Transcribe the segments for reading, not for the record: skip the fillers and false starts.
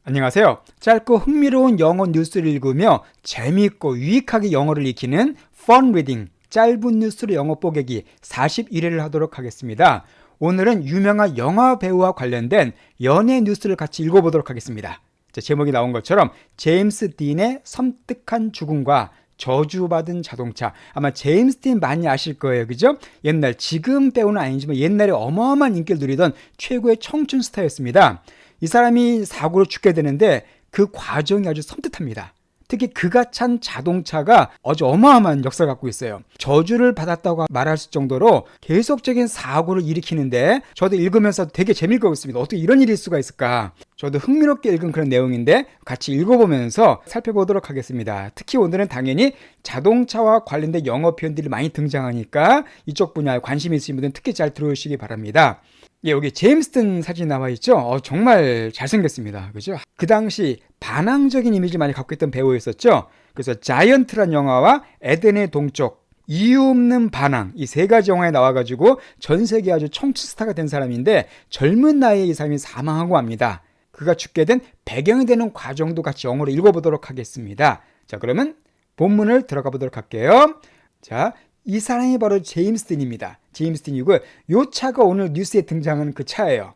안녕하세요. 짧고 흥미로운 영어 뉴스를 읽으며 재미있고 유익하게 영어를 익히는 Fun Reading, 짧은 뉴스로 영어 뽀개기 41회를 하도록 하겠습니다. 오늘은 유명한 영화 배우와 관련된 연예 뉴스를 같이 읽어보도록 하겠습니다. 제목이 나온 것처럼 제임스 딘의 섬뜩한 죽음과 저주받은 자동차. 아마 제임스 딘 많이 아실 거예요. 그죠? 옛날, 지금 배우는 아니지만 옛날에 어마어마한 인기를 누리던 최고의 청춘 스타였습니다. 이 사람이 사고로 죽게 되는데 그 과정이 아주 섬뜩합니다. 특히 그가 찬 자동차가 아주 어마어마한 역사를 갖고 있어요. 저주를 받았다고 말할 정도로 계속적인 사고를 일으키는데 저도 읽으면서 되게 재미있고 있습니다. 어떻게 이런 일이 있을 수가 있을까? 저도 흥미롭게 읽은 그런 내용인데 같이 읽어보면서 살펴보도록 하겠습니다. 특히 오늘은 당연히 자동차와 관련된 영어 표현들이 많이 등장하니까 이쪽 분야에 관심이 있으신 분들은 특히 잘 들어오시기 바랍니다. 예, 여기 제임스 딘 사진이 나와 있죠? 정말 잘생겼습니다. 그죠? 그 당시 반항적인 이미지 많이 갖고 있던 배우였었죠? 그래서 자이언트란 영화와 에덴의 동쪽, 이유 없는 반항, 이 세 가지 영화에 나와가지고 전 세계 아주 청춘 스타가 된 사람인데 젊은 나이에 이 사람이 사망하고 맙니다. 그가 죽게 된 배경이 되는 과정도 같이 영어로 읽어보도록 하겠습니다. 자, 그러면 본문을 들어가 보도록 할게요. 자, 이 사람이 바로 제임스 딘입니다. 제임스 딘이고 이 차가 오늘 뉴스에 등장하는 그 차예요.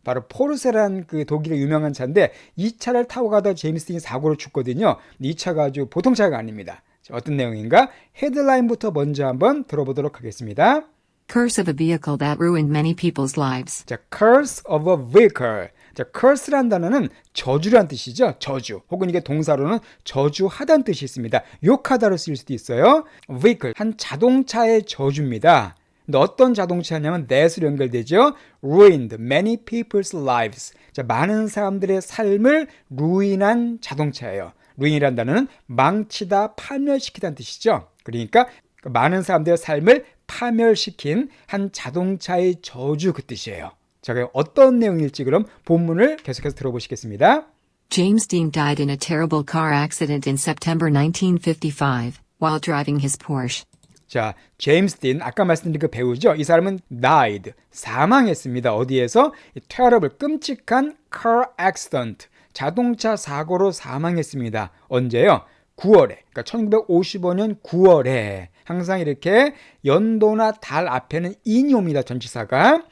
바로 포르쉐라는 그 독일의 유명한 차인데 이 차를 타고 가다 제임스 딘이 사고로 죽거든요. 이 차가 아주 보통 차가 아닙니다. 자, 어떤 내용인가? 헤드라인부터 먼저 한번 들어보도록 하겠습니다. Curse of a vehicle that ruined many people's lives. 자, curse of a vehicle. 자, curse란 단어는 저주란 뜻이죠. 저주. 혹은 이게 동사로는 저주하다는 뜻이 있습니다. 욕하다로 쓰일 수도 있어요. vehicle, 한 자동차의 저주입니다. 근데 어떤 자동차냐면 that으로 연결되죠. ruined many people's lives. 자, 많은 사람들의 삶을 ruin한 자동차예요. ruin이란 단어는 망치다, 파멸시키다는 뜻이죠. 그러니까 많은 사람들의 삶을 파멸시킨 한 자동차의 저주 그 뜻이에요. 자, 그럼 어떤 내용일지 그럼 본문을 계속해서 들어보시겠습니다. James Dean died in a terrible car accident in September 1955 while driving his Porsche. 자, 제임스 딘, 아까 말씀드린 그 배우죠. 이 사람은 died, 사망했습니다. 어디에서? terrible, 끔찍한 car accident, 자동차 사고로 사망했습니다. 언제요? 9월에, 그러니까 1955년 9월에. 항상 이렇게 연도나 달 앞에는 인이 옵니다. 전치사가.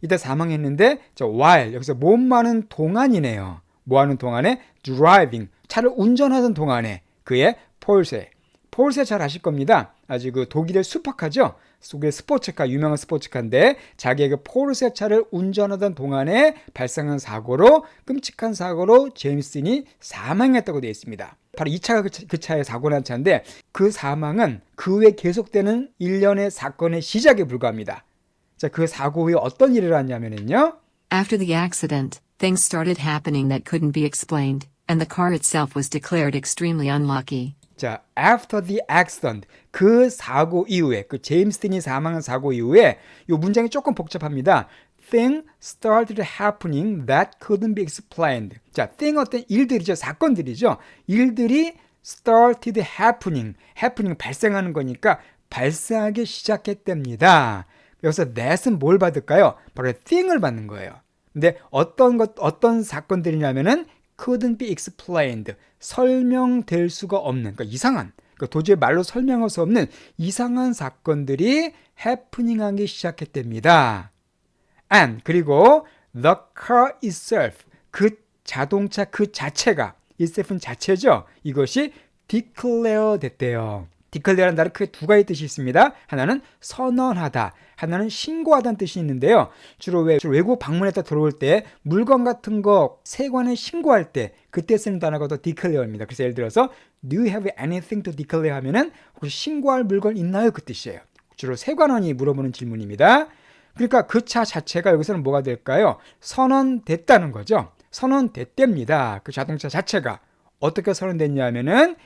이때 사망했는데 while, 여기서 뭐하는 동안이네요. 뭐하는 동안에? driving, 차를 운전하던 동안에 그의 폴세 잘 아실 겁니다. 아주 그 독일의 슈퍼카죠. 속의 스포츠카, 유명한 스포츠카인데 자기의 그 폴세 차를 운전하던 동안에 발생한 사고로, 끔찍한 사고로 제임스 딘이 사망했다고 되어 있습니다. 바로 이 차가 그 차에 사고 난 차인데 그 사망은 그 후에 계속되는 일련의 사건의 시작에 불과합니다. 자, 그 사고 후에 어떤 일을 하냐면요. After the accident, things started happening that couldn't be explained, and the car itself was declared extremely unlucky. 자, after the accident, 그 사고 이후에, 그 제임스 딘이 사망한 사고 이후에 이 문장이 조금 복잡합니다. Things started happening that couldn't be explained. 자, thing 어떤 일들이죠. 사건들이죠. 일들이 started happening 발생하는 거니까 발생하기 시작했답니다. 여기서 that은 뭘 받을까요? 바로 thing을 받는 거예요. 근데 어떤 사건들이냐면은 couldn't be explained, 설명될 수가 없는, 그러니까 이상한, 그러니까 도저히 말로 설명할 수 없는 이상한 사건들이 happening하기 시작했답니다. And, 그리고 the car itself, 그 자동차 그 자체가, itself는 자체죠. 이것이 declare 됐대요. declare라는 단어 크게 두 가지 뜻이 있습니다. 하나는 선언하다, 하나는 신고하다는 뜻이 있는데요. 주로 외국 방문했다 들어올 때 물건 같은 거 세관에 신고할 때 그때 쓰는 단어가 더 declare입니다. 그래서 예를 들어서 Do you have anything to declare 하면은 혹시 신고할 물건 있나요? 그 뜻이에요. 주로 세관원이 물어보는 질문입니다. 그러니까 그 차 자체가 여기서는 뭐가 될까요? 선언됐다는 거죠. 선언됐답니다. 그 자동차 자체가 어떻게 선언됐냐 하면은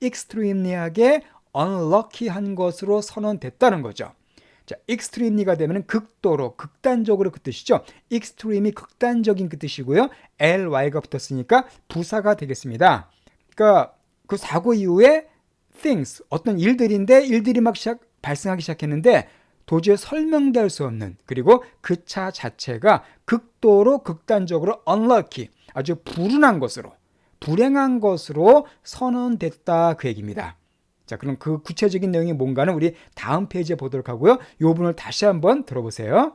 extremely하게 unlucky한 것으로 선언됐다는 거죠. 자, extremely가 되면은 극도로, 극단적으로 그 뜻이죠. extreme이 극단적인 그 뜻이고요. ly가 붙었으니까 부사가 되겠습니다. 그러니까 그 사고 이후에 things, 어떤 일들인데 일들이 막 발생하기 시작했는데 도저히 설명될 수 없는, 그리고 그 차 자체가 극도로 극단적으로 unlucky, 아주 불행한 것으로 선언됐다 그 얘기입니다. 자, 그럼 그 구체적인 내용이 뭔가는 우리 다음 페이지에 보도록 하고요. 이 부분을 다시 한번 들어보세요.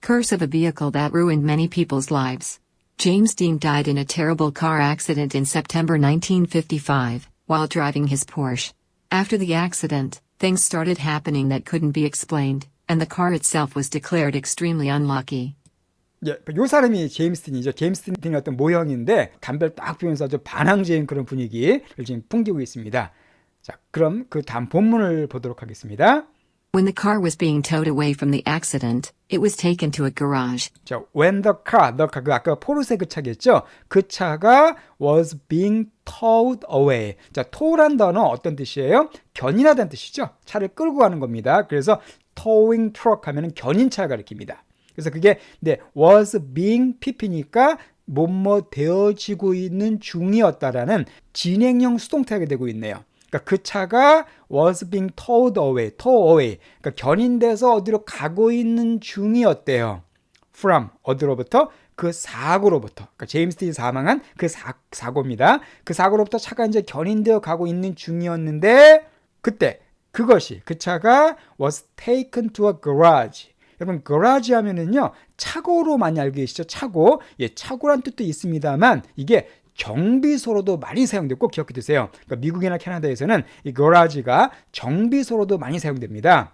Curse of a vehicle that ruined many people's lives. James Dean died in a terrible car accident in September 1955 while driving his Porsche. After the accident, things started happening that couldn't be explained, and the car itself was declared extremely unlucky. 예, 요 사람이 제임스 딘이죠. 제임스 딘의 어떤 모형인데 담배를 딱 피우면서 아주 반항적인 그런 분위기를 지금 풍기고 있습니다. 자, 그럼 그 다음 본문을 보도록 하겠습니다. When the car was being towed away from the accident, it was taken to a garage. 자, when the car, 그 아까 포르쉐 그 차겠죠? 그 차가 was being towed away. 자, tow란 단어 어떤 뜻이에요? 견인하다는 뜻이죠. 차를 끌고 가는 겁니다. 그래서 towing truck 하면은 견인차를 가리킵니다. 그래서 그게 was being pp니까 뭐뭐 되어지고 있는 중이었다라는 진행형 수동태가 되고 있네요. 그러니까 그 차가 was being towed away, 그러니까 견인돼서 어디로 가고 있는 중이었대요. From 어디로부터? 그 사고로부터. 그러니까 제임스 딘이 사망한 그 사고입니다. 그 사고로부터 차가 이제 견인되어 가고 있는 중이었는데 그때 그 차가 was taken to a garage. 여러분 garage 하면은요 차고로 많이 알고 계시죠? 차고. 예, 차고란 뜻도 있습니다만 이게 정비소로도 많이 사용되고 꼭 기억해 두세요. 그러니까 미국이나 캐나다에서는 이 garage가 정비소로도 많이 사용됩니다.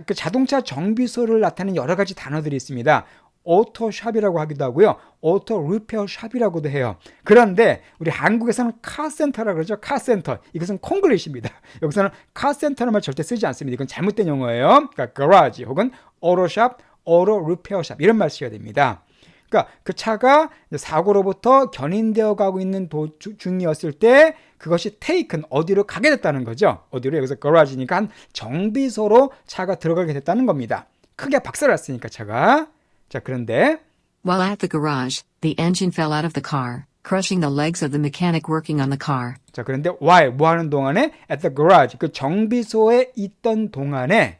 그 자동차 정비소를 나타내는 여러 가지 단어들이 있습니다. 오토샵이라고 하기도 하고요. 오토 리페어샵이라고도 해요. 그런데 우리 한국에서는 카센터라고 그러죠. 카센터. 이것은 콩글리시입니다. 여기서는 카센터는 말 절대 쓰지 않습니다. 이건 잘못된 용어예요. 그러니까 garage 혹은 오토샵, 오토 리페어샵 이런 말 쓰셔야 됩니다. 그러니까 그 차가 사고로부터 견인되어 가고 있는 중이었을 때 그것이 taken 어디로 가게 됐다는 거죠. 어디로? 여기서 garage니까 한 정비소로 차가 들어가게 됐다는 겁니다. 크게 박살을 났으니까 차가. 자, 그런데 While at the garage, the engine fell out of the car, crushing the legs of the mechanic working on the car. 자, 그런데 while 뭐 하는 동안에 at the garage 그 정비소에 있던 동안에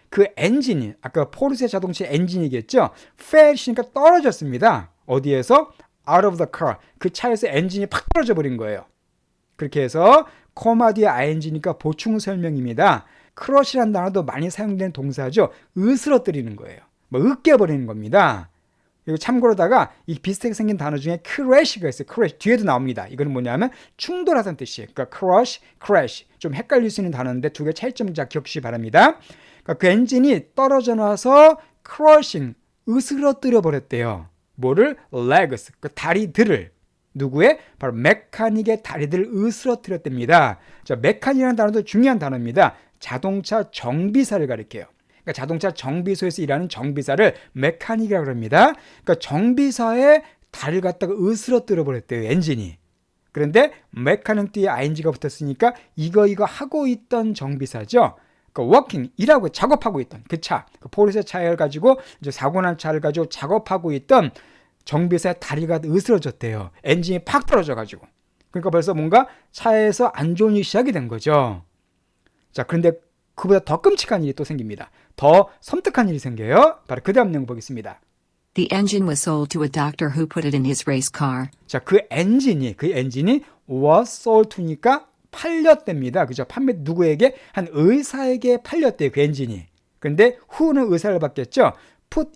그 엔진이 아까 포르쉐 자동차 엔진이겠죠. fell이니까 떨어졌습니다. 어디에서? out of the car. 그 차에서 엔진이 팍 떨어져 버린 거예요. 그렇게 해서 코마 뒤에 ing니까 보충 설명입니다. crush라는 단어도 많이 사용되는 동사죠. 으스러뜨리는 거예요. 뭐 으깨버리는 겁니다. 그리고 참고로다가 이 비슷하게 생긴 단어 중에 crash가 있어요. crash 뒤에도 나옵니다. 이거는 뭐냐면 충돌하다는 뜻이에요. 그러니까 crush, crash 좀 헷갈릴 수 있는 단어인데 두 개 차이점 잘 기억 주시기 바랍니다. 그러니까 그 엔진이 떨어져 나서 crushing 으스러뜨려 버렸대요. 뭐를? legs 그 다리들을 누구의? 바로 메카닉의 다리들을 으스러뜨렸답니다. 자, 메카닉이라는 단어도 중요한 단어입니다. 자동차 정비사를 가리켜요. 그러니까 자동차 정비소에서 일하는 정비사를 메카닉이라고 합니다. 그러니까 정비사의 다리를 갖다가 으스러뜨려 버렸대요. 엔진이. 그런데 메카닉 뒤에 ing가 붙었으니까 이거 하고 있던 정비사죠. 그러니까 working, 일하고 작업하고 있던 그 차, 그 포르쉐 차를 가지고 이제 사고난 차를 가지고 작업하고 있던 정비사의 다리가 으스러졌대요. 엔진이 팍 떨어져가지고. 그러니까 벌써 뭔가 차에서 안 좋은 일이 시작이 된 거죠. 자, 그런데 그보다 더 끔찍한 일이 또 생깁니다. 더 섬뜩한 일이 생겨요. 바로 그 다음 내용 보겠습니다. The engine was sold to a doctor who put it in his race car. 자, 그 엔진이 was sold to니까 팔렸답니다. 그죠? 판매 누구에게? 한 의사에게 팔렸대요. 그 엔진이. 근데 who는 의사를 받겠죠? put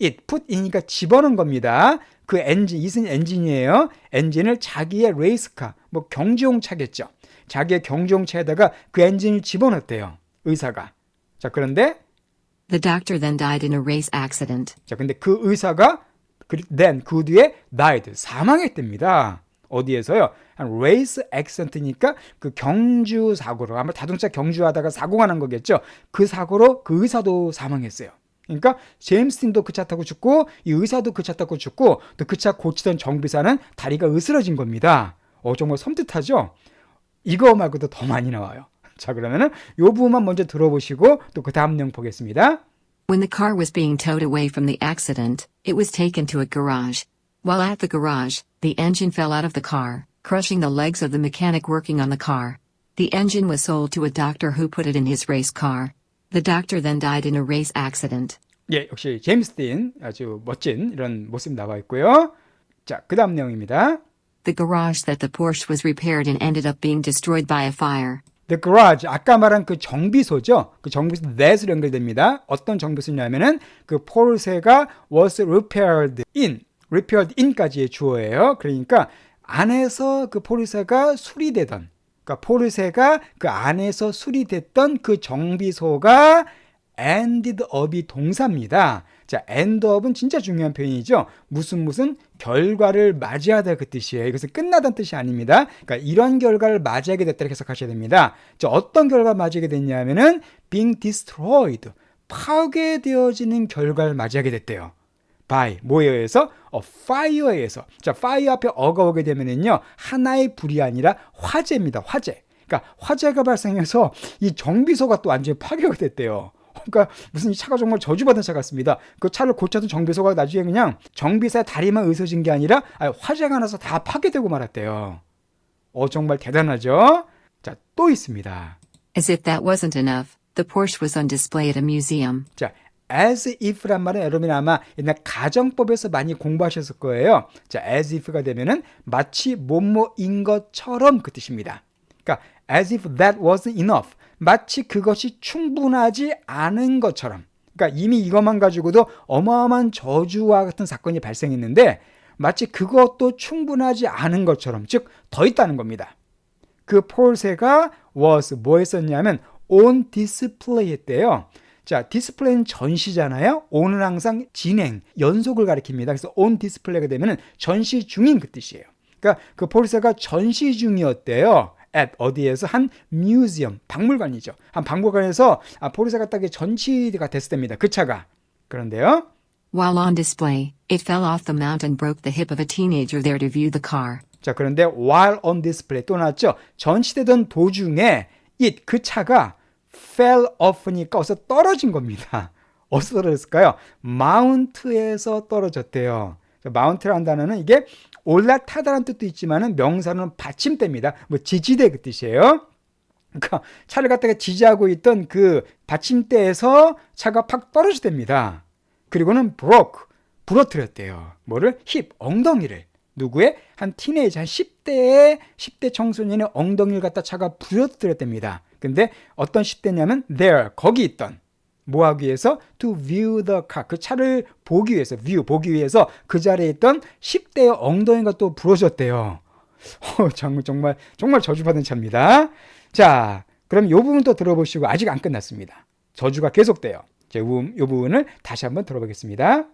in이니까 집어넣은 겁니다. 그 엔진, 이슨 엔진이에요. 엔진을 자기의 레이스카, 뭐 경주용 차겠죠. 자기의 경주용 차에다가 그 엔진을 집어넣었대요. 의사가. 자, 그런데 The doctor then died in a race accident. 자, 근데 그 의사가 그 뒤에 died, 사망했답니다. 어디에서요? 한 race accident니까 그 경주 사고로, 아마 자동차 경주하다가 사고가 난 거겠죠. 그 사고로 그 의사도 사망했어요. 그러니까 제임스 딘도 그 차 타고 죽고 이 의사도 그 차 타고 죽고 또 그 차 고치던 정비사는 다리가 으스러진 겁니다. 정말 섬뜩하죠? 이거 말고도 더 많이 나와요. 자, 그러면은 요 부분만 먼저 들어보시고 또 그 다음 내용 보겠습니다. When the car was being towed away from the accident, it was taken to a garage. While at the garage, the engine fell out of the car, crushing the legs of the mechanic working on the car. The engine was sold to a doctor who put it in his race car. The doctor then died in a race accident. 예, 역시 제임스 딘 아주 멋진 이런 모습 나와 있고요. 자, 그 다음 내용입니다. The garage that the Porsche was repaired in ended up being destroyed by a fire. The garage, 아까 말한 그 정비소죠. 그 정비소 that으로 연결됩니다. 어떤 정비소냐면은 그 포르쉐가 was repaired in까지의 주어예요. 그러니까 안에서 그 포르쉐가 수리되던, 그러니까 포르쉐가 그 안에서 수리됐던 그 정비소가 ended up이 동사입니다. 자, end up은 진짜 중요한 표현이죠. 무슨 결과를 맞이하다 그 뜻이에요. 이것은 끝나다는 뜻이 아닙니다. 그러니까 이런 결과를 맞이하게 됐다 이렇게 해석하셔야 됩니다. 자, 어떤 결과를 맞이하게 됐냐면은 being destroyed, 파괴되어지는 결과를 맞이하게 됐대요. by, 뭐에 의해서? fire에 의해서. 자, fire 앞에 어가 오게 되면은요, 하나의 불이 아니라 화재입니다. 화재. 그러니까 화재가 발생해서 이 정비소가 또 완전히 파괴가 됐대요. 그러니까 무슨 이 차가 정말 저주받은 차 같습니다. 그 차를 고쳤던 정비소가 나중에 그냥 정비사의 다리만 의서진 게 아니라 화재가 나서 다 파괴되고 말았대요. 정말 대단하죠? 자, 또 있습니다. As if that wasn't enough, the Porsche was on display at a museum. 자, as if란 말은 여러분이 아마 옛날 가정법에서 많이 공부하셨을 거예요. 자, as if가 되면은 마치 뭐뭐인 것처럼 그 뜻입니다. 그러니까 as if that wasn't enough. 마치 그것이 충분하지 않은 것처럼. 그러니까 이미 이것만 가지고도 어마어마한 저주와 같은 사건이 발생했는데 마치 그것도 충분하지 않은 것처럼, 즉 더 있다는 겁니다. 그 포르쉐가 was 뭐 했었냐면 on display 했대요. 자, 디스플레이는 전시잖아요. on은 항상 진행, 연속을 가리킵니다. 그래서 on display가 되면 전시 중인 그 뜻이에요. 그러니까 그 포르쉐가 전시 중이었대요. at 어디에서? 한 뮤지엄, 박물관이죠. 한 박물관에서 포르쉐가 딱 전시가 됐을 때입니다. 그 차가. 그런데요. While on display, it fell off the mount and broke the hip of a teenager there to view the car. 자, 그런데 while on display 또 나왔죠. 전시되던 도중에 그 차가 fell off니까 어디서 떨어진 겁니다. 어디서 떨어졌을까요? 마운트에서 떨어졌대요. 마운트라는 단어는 이게 올라타다라는 뜻도 있지만은 명사는 받침대입니다. 뭐 지지대 그 뜻이에요. 그러니까 차를 갖다가 지지하고 있던 그 받침대에서 차가 팍 떨어졌답니다. 그리고는 broke, 부러뜨렸대요. 뭐를? hip, 엉덩이를. 누구의? 한 티네이저, 한 10대 청소년의 엉덩이를 갖다 차가 부러뜨렸답니다. 근데 어떤 10대냐면 there, 거기 있던. 뭐 하기 위해서? To view the car. 그 차를 보기 위해서, 보기 위해서 그 자리에 있던 10대의 엉덩이가 또 부러졌대요. 정말 저주받은 차입니다. 자, 그럼 이 부분 또 들어보시고 아직 안 끝났습니다. 저주가 계속돼요. 이 부분을 다시 한번 들어보겠습니다.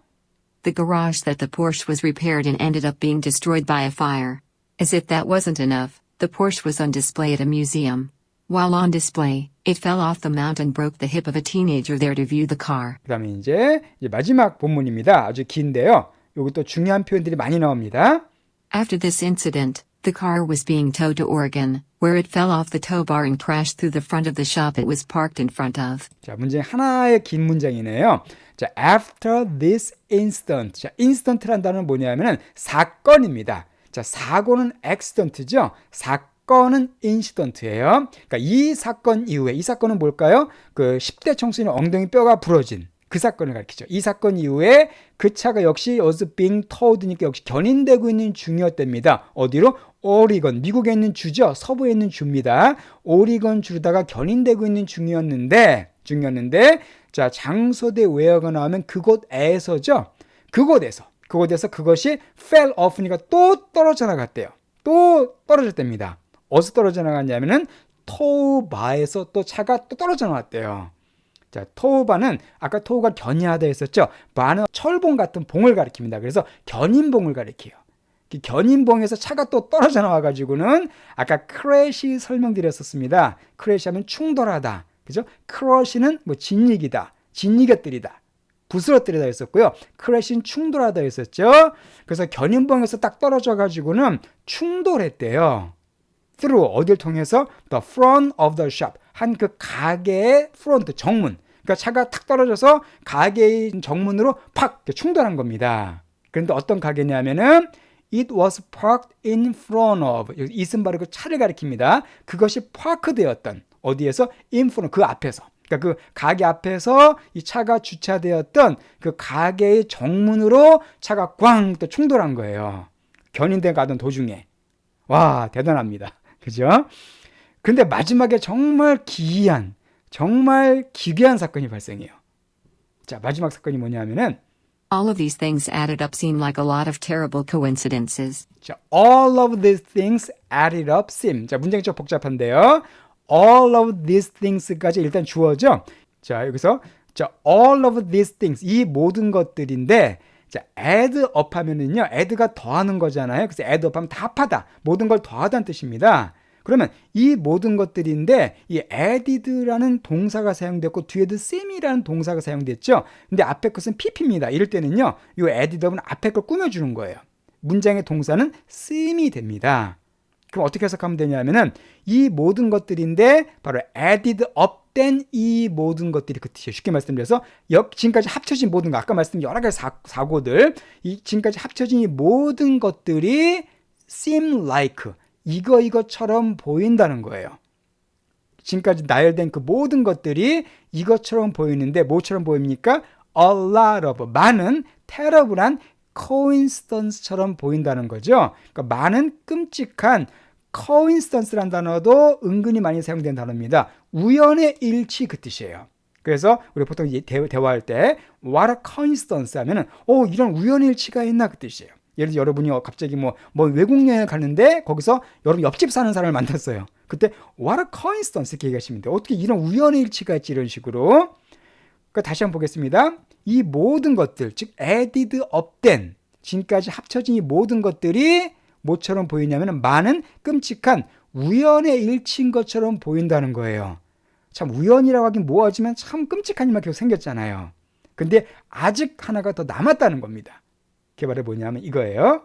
The garage that the Porsche was repaired in ended up being destroyed by a fire. As if that wasn't enough, the Porsche was on display at a museum. While on display, it fell off the mount and broke the hip of a teenager there to view the car. 그 다음에 이제 마지막 본문입니다. 아주 긴데요. 여기 또 중요한 표현들이 많이 나옵니다. After this incident, the car was being towed to Oregon, where it fell off the tow bar and crashed through the front of the shop it was parked in front of. 자, 문제 하나의 긴 문장이네요. 자, after this incident. 자, incident라는 단어는 뭐냐면은 사건입니다. 자, 사고는 accident죠. 사건은 incident예요. 그러니까 이 사건 이후에, 이 사건은 뭘까요? 그 10대 청소년 엉덩이 뼈가 부러진 그 사건을 가리키죠. 이 사건 이후에 그 차가 역시 was being towed니까 역시 견인되고 있는 중이었답니다. 어디로? 오리건, 미국에 있는 주죠. 서부에 있는 주입니다. 오리건 주다가 견인되고 있는 중이었는데 자, 장소대 where가 나오면 그곳에서죠. 그곳에서 그것이 fell off니까 또 떨어져 나갔대요. 또 떨어졌답니다. 어디서 떨어져 나갔냐면은 토우바에서 또 차가 또 떨어져 나왔대요. 자, 토우바는 아까 토우가 견인하다 했었죠. 바는 철봉 같은 봉을 가리킵니다. 그래서 견인봉을 가리켜요. 견인봉에서 차가 또 떨어져 나와가지고는 아까 크래시 설명드렸었습니다. 크래시하면 충돌하다, 그죠? 크러시는 뭐 짓이기다, 짓이겨뜨리다, 부스러뜨리다 했었고요. 크래시는 충돌하다 했었죠. 그래서 견인봉에서 딱 떨어져가지고는 충돌했대요. through 어딜 통해서? the front of the shop, 한 그 가게의 프론트, 정문. 그러니까 차가 탁 떨어져서 가게의 정문으로 팍 충돌한 겁니다. 그런데 어떤 가게냐면은 it was parked in front of, it은 바로 그 차를 가리킵니다. 그것이 파크되었던, 어디에서? in front, 그 앞에서. 그러니까 그 가게 앞에서 이 차가 주차되었던 그 가게의 정문으로 차가 꽝 또 충돌한 거예요. 견인대 가던 도중에. 와, 대단합니다. 그죠? 근데 마지막에 정말 기이한, 정말 기괴한 사건이 발생해요. 자, 마지막 사건이 뭐냐면은 All of these things added up seem like a lot of terrible coincidences. 자, all of these things added up seem. 자, 문장이 좀 복잡한데요. all of these things까지 일단 주어죠. 자, 여기서 자, all of these things 이 모든 것들인데 자, add up 하면은요. add가 더하는 거잖아요. 그래서 add up 하면 다 합하다. 모든 걸 더하다는 뜻입니다. 그러면 이 모든 것들인데 이 added라는 동사가 사용됐고 뒤에도 seem이라는 동사가 사용됐죠. 근데 앞에 것은 pp입니다. 이럴 때는요. 이 added up은 앞에 걸 꾸며주는 거예요. 문장의 동사는 seem이 됩니다. 그럼 어떻게 해석하면 되냐면은 이 모든 것들인데 바로 added up 된 이 모든 것들이 그 뜻이에요. 쉽게 말씀드려서 지금까지 합쳐진 모든 거 아까 말씀드린 여러 가지 사고들 이 지금까지 합쳐진 이 모든 것들이 seem like 이것처럼 보인다는 거예요. 지금까지 나열된 그 모든 것들이 이것처럼 보이는데 뭐처럼 보입니까? A lot of 많은 terrible한 coincidence처럼 보인다는 거죠. 그러니까 많은 끔찍한 coincidence라는 단어도 은근히 많이 사용된 단어입니다. 우연의 일치 그 뜻이에요. 그래서 우리 보통 대화할 때 what a coincidence 하면은 이런 우연의 일치가 있나 그 뜻이에요. 예를 들어 여러분이 갑자기 뭐 외국 여행을 가는데 거기서 여러분 옆집 사는 사람을 만났어요. 그때 what a coincidence 이렇게 얘기하시면 돼요. 어떻게 이런 우연의 일치가 있지 이런 식으로. 그러니까 다시 한번 보겠습니다. 이 모든 것들 즉 added up 된 지금까지 합쳐진 이 모든 것들이 뭐처럼 보이냐면 많은 끔찍한 우연의 일치인 것처럼 보인다는 거예요. 참 우연이라고 하긴 뭐하지만 참 끔찍한 일만 계속 생겼잖아요. 근데 아직 하나가 더 남았다는 겁니다. 그게 바로 뭐냐면 이거예요.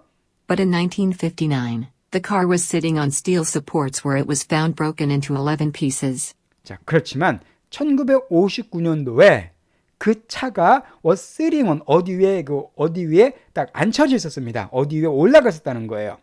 But in 1959, the car was sitting on steel supports where it was found broken into 11 pieces. 자, 그렇지만 1959년도에 그 차가 was sitting on 어디 위에 딱 앉혀져 있었습니다. 어디 위에 올라가 있었다는 거예요.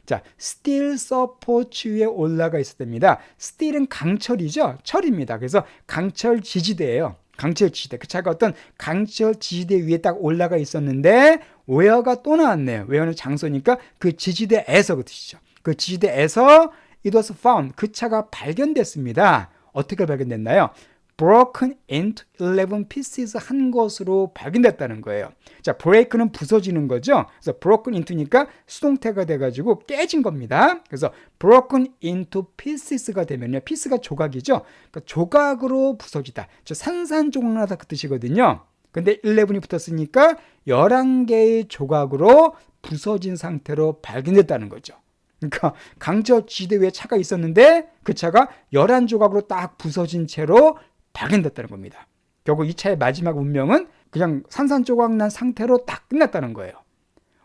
자, steel supports 위에 올라가 있었답니다. steel은 강철이죠. 철입니다. 그래서 강철 지지대예요. 강철 지지대. 그 차가 어떤 강철 지지대 위에 딱 올라가 있었는데 where가 또 나왔네요. where는 장소니까 그 지지대에서 그 뜻이죠. 그 지지대에서 it was found. 그 차가 발견됐습니다. 어떻게 발견됐나요? broken into 11 pieces 한 것으로 발견됐다는 거예요. 자, break는 부서지는 거죠. 그래서 broken into니까 수동태가 돼가지고 깨진 겁니다. 그래서 broken into pieces가 되면요. piece가 조각이죠. 그러니까 조각으로 부서지다. 산산조각나다 그 뜻이거든요. 근데 11이 붙었으니까 11개의 조각으로 부서진 상태로 발견됐다는 거죠. 그러니까 강철 지대 위에 차가 있었는데 그 차가 11조각으로 딱 부서진 채로 발견됐다는 겁니다. 결국 이 차의 마지막 운명은 그냥 산산조각 난 상태로 딱 끝났다는 거예요.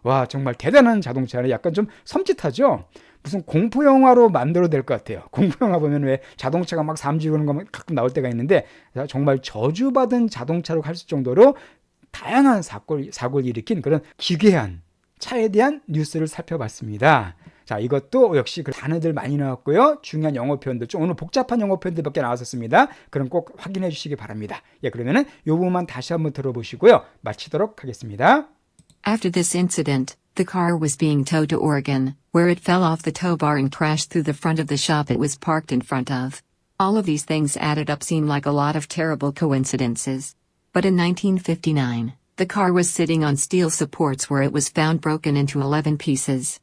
와, 정말 대단한 자동차는 약간 좀 섬찟하죠? 무슨 공포영화로 만들어도 될 것 같아요. 공포영화 보면 왜 자동차가 막 삼지르는 거 가끔 나올 때가 있는데 정말 저주받은 자동차로 할 정도로 다양한 사고를 일으킨 그런 기괴한 차에 대한 뉴스를 살펴봤습니다. 자, 이것도 역시 그 단어들 많이 나왔고요. 중요한 영어 표현들, 좀 오늘 복잡한 영어 표현들밖에 나왔었습니다. 그럼 꼭 확인해 주시기 바랍니다. 예, 그러면은 이 부분만 다시 한번 들어보시고요. 마치도록 하겠습니다. After this incident, the car was being towed to Oregon, where it fell off the tow bar and crashed through the front of the shop it was parked in front of. All of these things added up seem like a lot of terrible coincidences. But in 1959, the car was sitting on steel supports where it was found broken into 11 pieces.